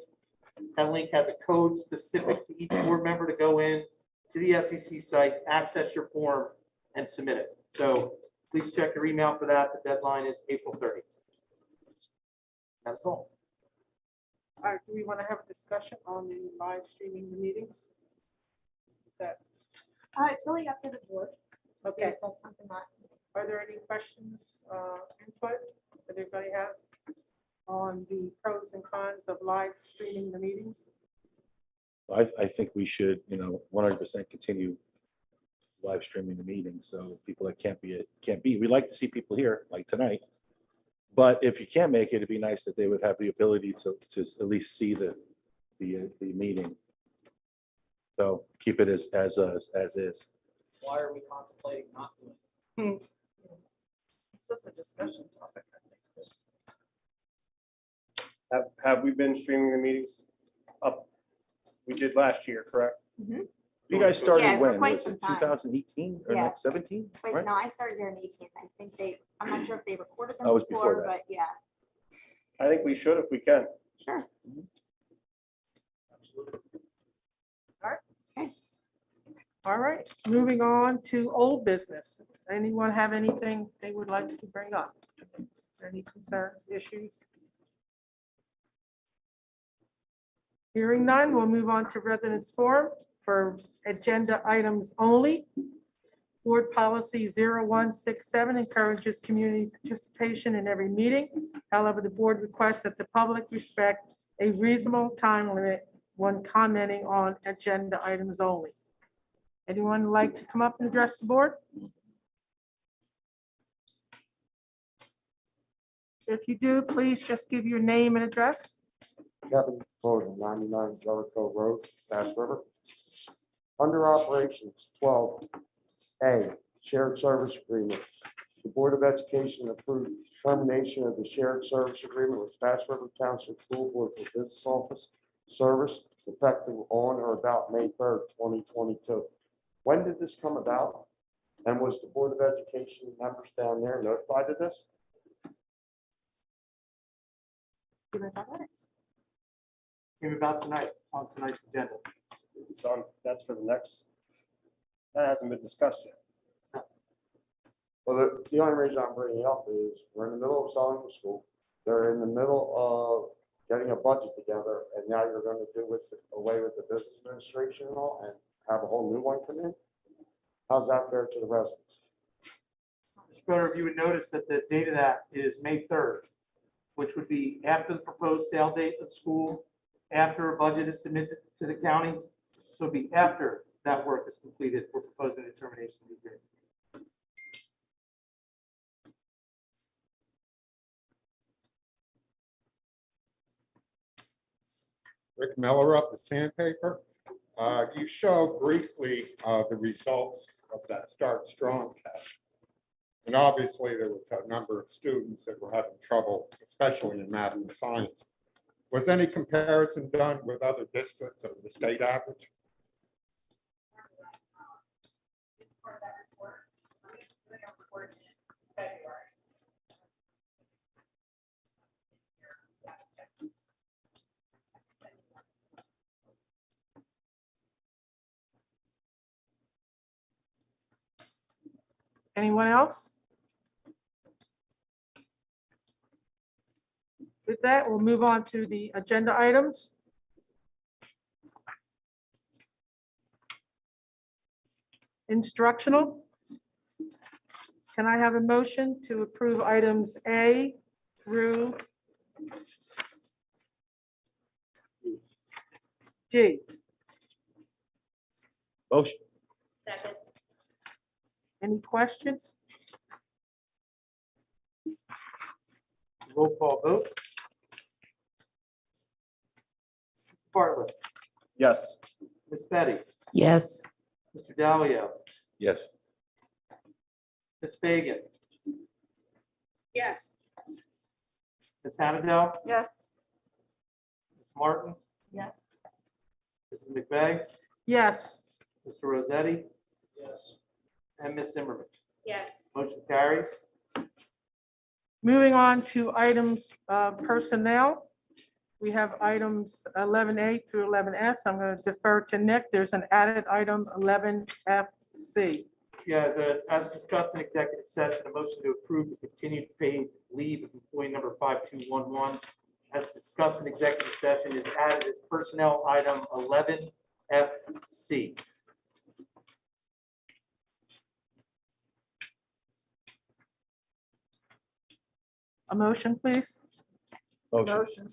That link has a code specific to each board member to go in to the SEC site, access your form, and submit it. So please check your email for that. The deadline is April 30th. That's all. All right, do we want to have a discussion on the live streaming the meetings? Is that, It's really up to the board. to see Okay. if That's something that. are there any questions, input that everybody has on the pros and cons of live streaming the meetings? I think we should, 100% continue live streaming the meeting. So people that can't be, we'd like to see people here like tonight. But if you can't make it, it'd be nice that they would have the ability to at least see the meeting. So keep it as is. Why are we contemplating not doing it? It's just a discussion topic, I think. Have we been streaming the meetings up? We did last year, correct? You guys started Yeah, for when? quite Was some it time. 2018 or Yeah. 17? Wait, Right? no, I started here in 18th. I think I'm not sure if they recorded them Oh, it was before before, that. but yeah, I think we should if we can. sure. All right, moving on to old business. Anyone have anything they would like to bring up? Any concerns, issues? Hearing none, we'll move on to residents forum for agenda items only. Board policy 0167 encourages community participation in every meeting. However, the board requests that the public respect a reasonable time limit when commenting on agenda items only. Anyone like to come up and address the board? If you do, please just give your name and address. Kevin Bowden, 99 Jericho Road, Bass River. Under operations 12A, shared service agreement. The Board of Education approved termination of the shared service agreement with Bass River Township School Board for Business Office Service effective on or about May 3rd, 2022. When did this come about? And was the Board of Education members down there notified of this? Came about tonight, on tonight's agenda. It's on, that's for the next, that hasn't been discussed yet. Well, the only reason I'm bringing it up is we're in the middle of selling the school. They're in the middle of getting a budget together, and now you're going to do away with the business administration and all, and have a whole new one come in. How's that fair to the residents? Mr. Schroeder, if you would notice that the date of that is May 3rd, which would be after the proposed sale date of the school, after a budget is submitted to the county. So it'd be after that work is completed, we're proposing a termination of the agreement. Rick Miller up the Sandpaper. You showed briefly the results of that Start Strong test. And obviously there was a number of students that were having trouble, especially in math and science. Was any comparison done with other districts of the state average? Anyone else? With that, we'll move on to the agenda items. Instructional. Can I have a motion to approve items A through G? Motion. Second. Any questions? Roll call vote. Mr. Bartlett, Yes. Ms. Betty, Yes. Mr. Dalio, Yes. Ms. Fagan, Yes. Ms. Hannadel, Yes. Ms. Martin, Yes. Mrs. McVeigh, Yes. Mr. Rosetti, Yes. and Ms. Zimmerman. Yes. Motion carries. Moving on to items personnel. We have items 11A through 11S. I'm going to defer to Nick. There's an added item 11FC. Yeah, as discussed in executive session, a motion to approve the continued paid leave of employee number 5211. As discussed in executive session is added as personnel item 11FC. A motion, please. Motion.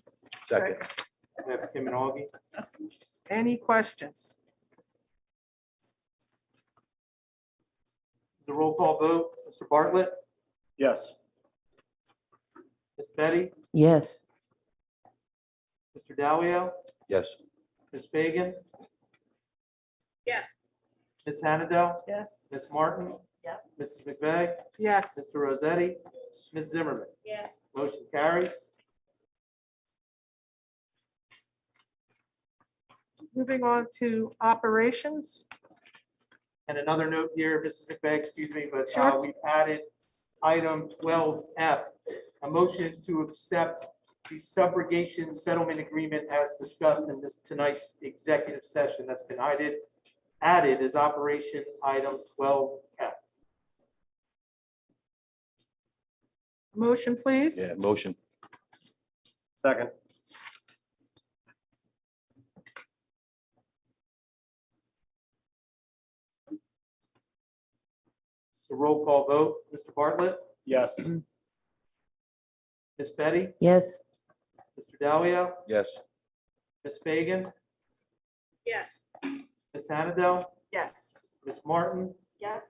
Second. We have Kim and Augie. Any questions? The roll call vote, Mr. Bartlett, Yes. Ms. Betty, Yes. Mr. Dalio, Yes. Ms. Fagan, Yes. Ms. Hannadel, Yes. Ms. Martin, Yes. Mrs. McVeigh, Yes. Mr. Rosetti, Ms. Zimmerman. Yes. Motion carries. Moving on to operations. And another note here, Mrs. McVeigh, excuse me, but Sure. we've added item 12F, a motion to accept the subrogation settlement agreement as discussed in this tonight's executive session that's been added. added as operation item 12F. Motion, please. Yeah, motion. Second. So roll call vote, Mr. Bartlett, Yes. Ms. Betty, Yes. Mr. Dalio, Yes. Ms. Fagan, Yes. Ms. Hannadel, Yes. Ms. Martin, Yes.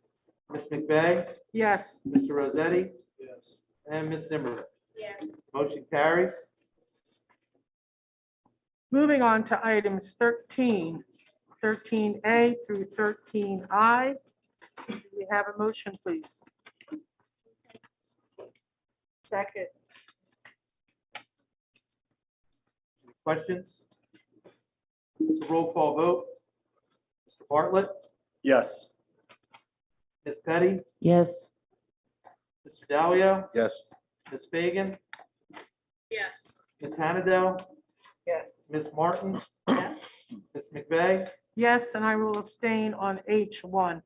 Ms. McVeigh, Yes. Mr. Rosetti, Yes. and Ms. Zimmerman. Yes. Motion carries. Moving on to items 13A through 13I. Do we have a motion, please? Second. Any questions? It's a roll call vote. Mr. Bartlett, Yes. Ms. Petty, Yes. Mr. Dalio, Yes. Ms. Fagan, Yes. Ms. Hannadel, Yes. Ms. Martin, Yes. Ms. McVeigh. Yes, and I will abstain on H1.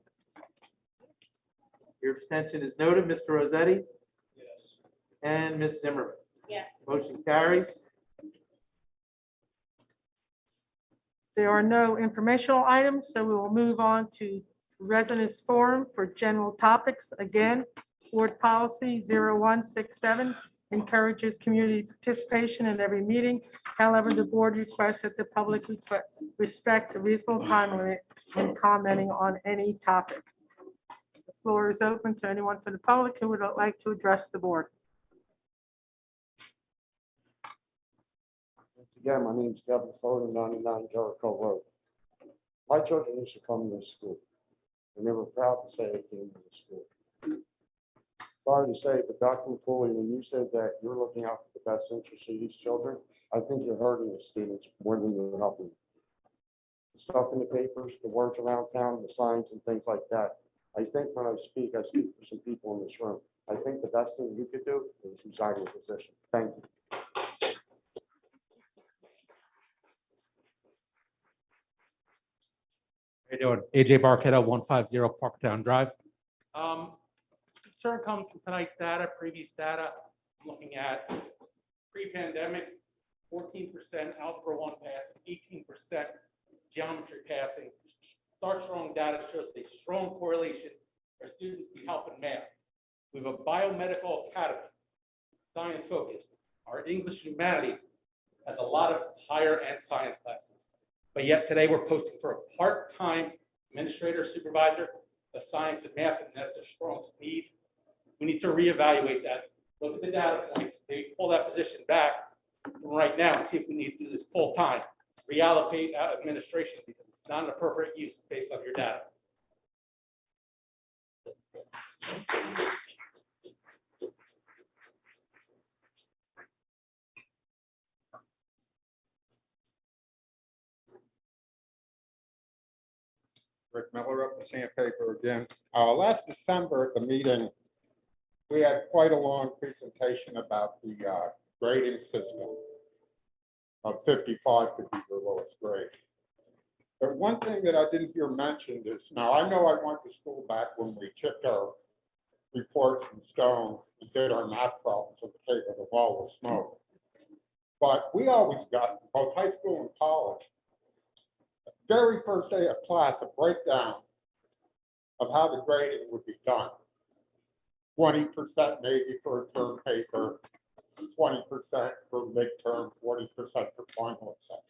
Your abstention is noted, Mr. Rosetti Yes. and Ms. Zimmerman. Yes. Motion carries. There are no informational items, so we will move on to residents forum for general topics. Again, board policy 0167 encourages community participation in every meeting. However, the board requests that the public respect a reasonable time limit in commenting on any topic. The floor is open to anyone from the public who would like to address the board. Once again, my name is Kevin Foden, 99 Jericho Road. My children used to come to this school, and they were proud to say they came to the school. Sorry to say, but Dr. McCooley, when you said that you're looking out for the best interest of these children, I think you're hurting the students more than you're helping them. The stuff in the papers, the words around town, the signs and things like that. I think when I speak for some people in this room. I think the best thing you could do is resign your position. Thank you. How you doing? AJ Barqueta, 150 Parktown Drive. Concern comes from tonight's data, previous data. I'm looking at pre-pandemic, 14% Algebra 1 passing, 18% geometry passing. Start Strong data shows a strong correlation for students need help in math. We have a biomedical academy, science focused. Our English humanities has a lot of higher end science classes. But yet today we're posting for a part-time administrator, supervisor of science and math, and that's a strong need. We need to reevaluate that. Look at the data points, maybe pull that position back from right now and see if we need to do this full-time. Reallocate administration because it's not an appropriate use based on your data. Rick Miller up the Sandpaper again. Last December at the meeting, we had quite a long presentation about the grading system of 55 could be the lowest grade. But one thing that I didn't hear mentioned is, now I know I went to school back when we chipped our reports in stone and did our math problems on the table, the wall was smoke. But we always got, both high school and college, very first day of class, a breakdown of how the grading would be done. 20% maybe for a term paper, 20% for midterm, 40% for final, etc.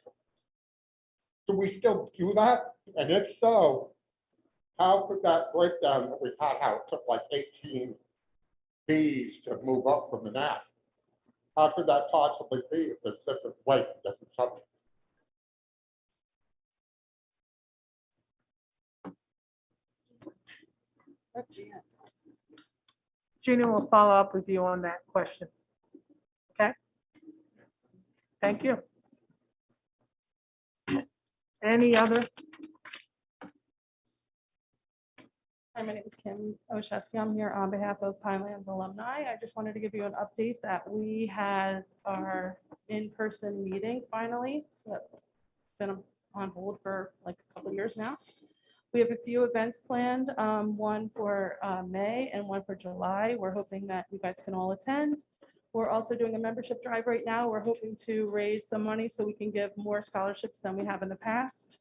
Do we still do that? And if so, how could that breakdown that we had, how it took like 18 Bs to move up from an F? How could that possibly be if there's such a weight in different subjects? Gina will follow up with you on that question. Okay? Thank you. Any other? Hi, my name is Kim Oshesky. I'm here on behalf of Pinelands alumni. I just wanted to give you an update that we had our in-person meeting finally. That's been on hold for like a couple of years now. We have a few events planned, one for May and one for July. We're hoping that you guys can all attend. We're also doing a membership drive right now. We're hoping to raise some money so we can give more scholarships than we have in the past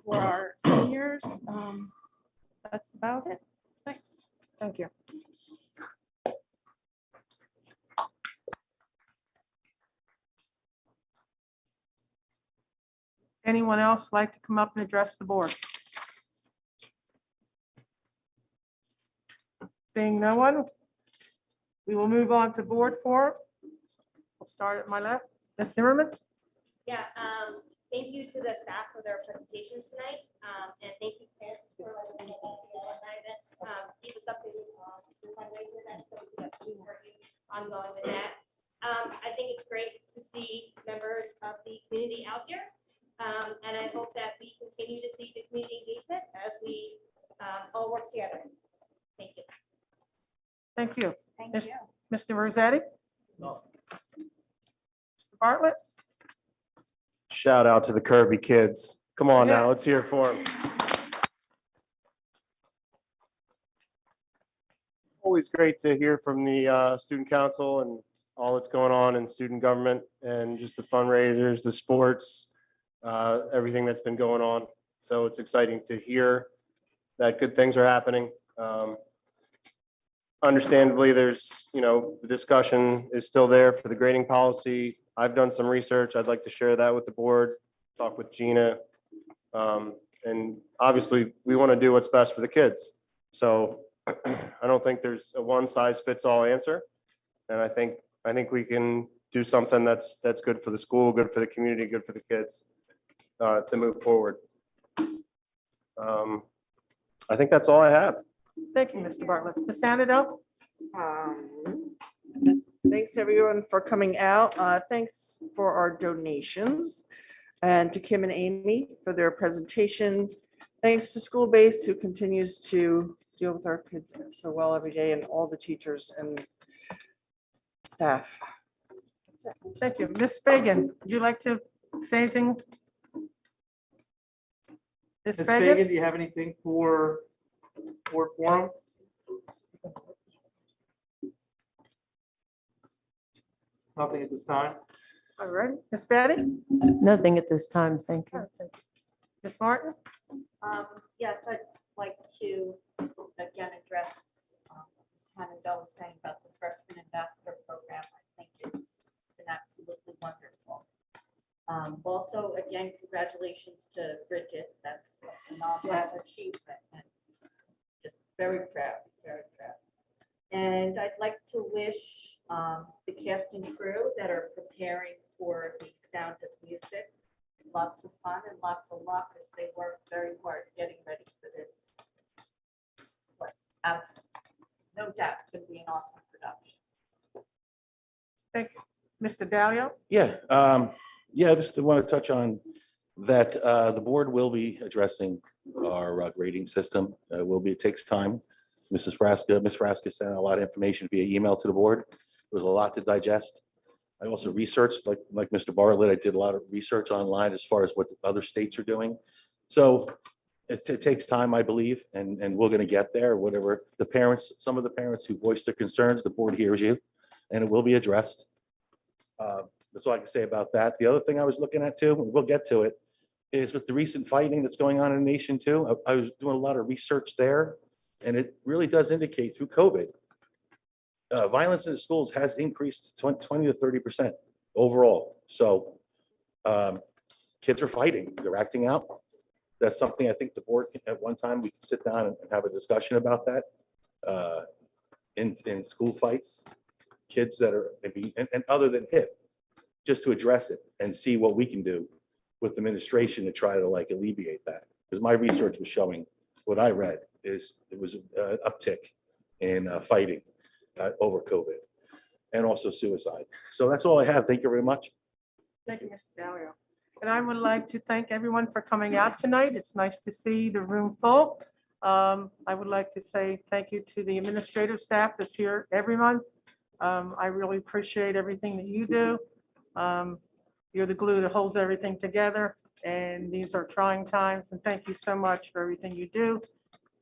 for our seniors. That's about it. Thanks. Thank you. Anyone else like to come up and address the board? Seeing no one, we will move on to board forum. We'll start at my left. Ms. Zimmerman? Yeah, thank you to the staff for their presentations tonight. And thank you parents for letting us know the alumni events. Keep us updated on the fundraiser event, so we can support you ongoing with that. I think it's great to see members of the community out here. And I hope that we continue to see the community engagement as we all work together. Thank you. Thank you. Thank Miss- you. Mr. Rossetti? No. Mr. Bartlett? Shout out to the Kirby kids. Come on Yeah. now, let's hear it for them. Always great to hear from the student council and all that's going on in student government and just the fundraisers, the sports, everything that's been going on. So it's exciting to hear that good things are happening. Understandably, there's, the discussion is still there for the grading policy. I've done some research. I'd like to share that with the board, talk with Gina. And obviously, we want to do what's best for the kids. So I don't think there's a one size fits all answer. And I think we can do something that's good for the school, good for the community, good for the kids to move forward. I think that's all I have. Thank you, Mr. Bartlett. Ms. Sanado? Thanks everyone for coming out. Thanks for our donations and to Kim and Amy for their presentation. Thanks to School Base who continues to deal with our kids so well every day and all the teachers and staff. That's it. Thank you. Ms. Fagan, would you like to say anything? Ms. Ms. Fagan? Fagan, do you have anything for forum? Nothing at this time. All right. Ms. Betty? Nothing at this time, thank you. Ms. Martin? Yes, I'd like to again address what Ms. Hannandel was saying about the freshman ambassador program. I think it's been absolutely wonderful. Also, again, congratulations to Bridget. That's a phenomenal achievement and just very proud, very proud. And I'd like to wish the cast and crew that are preparing for the Sound of Music lots of fun and lots of luck as they work very hard getting ready for this. What's no doubt going to be an awesome production. Thank you. Mr. Dalio? Yeah, just want to touch on that. The board will be addressing our grading system. It takes time. Ms. Frasca sent a lot of information via email to the board. There was a lot to digest. I also researched, like Mr. Bartlett, I did a lot of research online as far as what the other states are doing. So it takes time, I believe, and we're going to get there. Whatever the parents, some of the parents who voiced their concerns, the board hears you, and it will be addressed. That's all I can say about that. The other thing I was looking at too, and we'll get to it, is with the recent fighting that's going on in the nation too. I was doing a lot of research there, and it really does indicate through COVID, violence in the schools has increased 20 to 30% overall. So kids are fighting, they're acting out. That's something I think the board, at one time, we can sit down and have a discussion about that. In school fights, kids that are maybe, and other than HIP, just to address it and see what we can do with administration to try to alleviate that. Because my research was showing, what I read is it was an uptick in fighting over COVID and also suicide. So that's all I have. Thank you very much. Thank you, Mr. Dalio. And I would like to thank everyone for coming out tonight. It's nice to see the room full. I would like to say thank you to the administrative staff that's here every month. I really appreciate everything that you do. You're the glue that holds everything together. And these are trying times, and thank you so much for everything you do.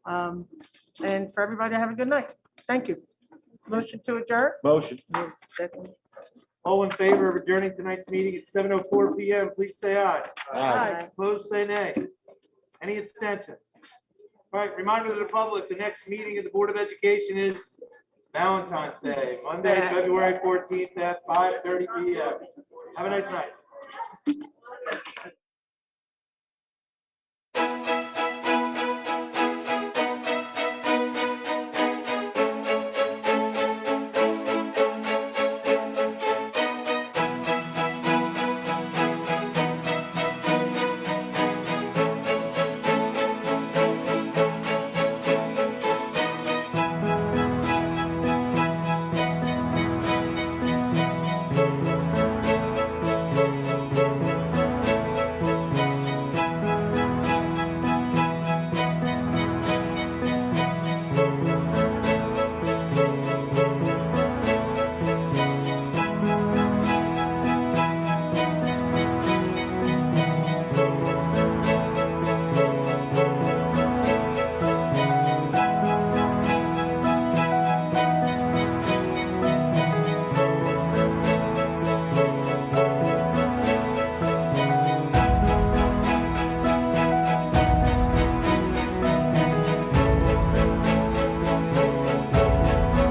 And for everybody, have a good night. Thank you. Motion to adjourn? Motion. All in favor of adjourning tonight's meeting at 7:04 PM, please say aye. Aye. Opposed, say nay. Any abstentions? All right, reminder to the public, the next meeting of the Board of Education is Valentine's Day, Monday, February 14th at 5:30 PM. Have a nice night.